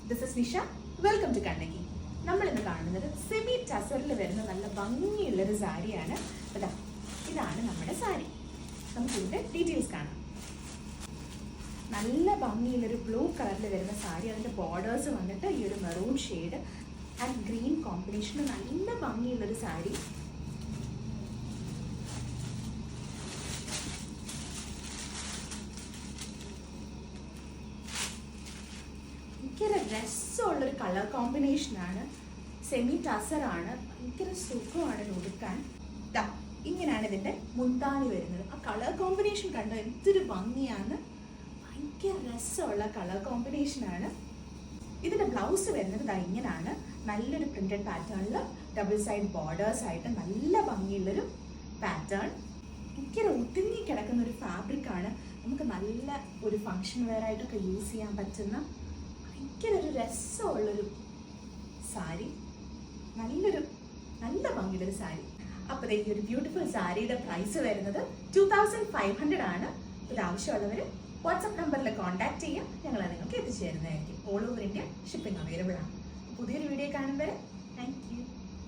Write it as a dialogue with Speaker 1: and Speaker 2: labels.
Speaker 1: This is Nisha. Welcome to Kannaki. നമ്മളിന്ന് കാണുന്നത് semi ടസറിൽ വരുന്ന നല്ല ഭംഗിയുള്ളൊരു സാരിയാണ്. അതാ ഇതാണ് നമ്മുടെ സാരി. നമുക്കിതിൻ്റെ ഡീറ്റെയിൽസ് കാണാം. നല്ല ഭംഗിയുള്ളൊരു ബ്ലൂ കളറിൽ വരുന്ന സാരി. അതിൻ്റെ ബോർഡേഴ്സ് വന്നിട്ട് ഈ ഒരു മെറൂൺ ഷെയ്ഡ് ആൻഡ് ഗ്രീൻ കോമ്പിനേഷന് നല്ല ഭംഗിയുള്ളൊരു സാരി. ഭയങ്കര രസമുള്ളൊരു കളർ കോമ്പിനേഷനാണ്. സെമി ടസറാണ്. ഭയങ്കര സുഖമാണ് ഉടുക്കാൻ. ദാ ഇങ്ങനെയാണ് ഇതിൻ്റെ മുന്താണി വരുന്നത്. ആ കളർ കോമ്പിനേഷൻ കണ്ടോ എന്തൊരു ഭംഗിയാണ്. ഭയങ്കര രസമുള്ള കളർ കോമ്പിനേഷനാണ്. ഇതിൻ്റെ ബ്ലൗസ് വരുന്നത് ദാ ഇങ്ങനെയാണ്. നല്ലൊരു പ്രിന്റഡ് പാറ്റേണിൽ ഡബിൾ സൈഡ് ബോർഡേഴ്സ് ആയിട്ട് നല്ല ഭംഗിയുള്ളൊരു പാറ്റേൺ. ഭയങ്കര ഒതുങ്ങി കിടക്കുന്ന ഒരു ഫാബ്രിക്കാണ്. നമുക്ക് നല്ല ഒരു ഫങ്ഷൻ വെയർ ആയിട്ടൊക്കെ യൂസ് ചെയ്യാൻ പറ്റുന്ന ഭയങ്കര ഒരു രസമുള്ളൊരു സാരി. നല്ല ഭംഗിയുള്ളൊരു സാരി. അപ്പോൾ ഈ ഒരു ബ്യൂട്ടിഫുൾ സാരിയുടെ പ്രൈസ് വരുന്നത് 2500 ആണ്. ഇത് ആവശ്യമുള്ളവർ വാട്സപ്പ് നമ്പറിൽ കോൺടാക്ട് ചെയ്യാം. ഞങ്ങൾ നിങ്ങൾക്ക് എത്തിച്ചു തരുന്നതായിരിക്കും. All over India shipping available ആണ്. പുതിയൊരു വീഡിയോ കാണും വരെ താങ്ക് യു.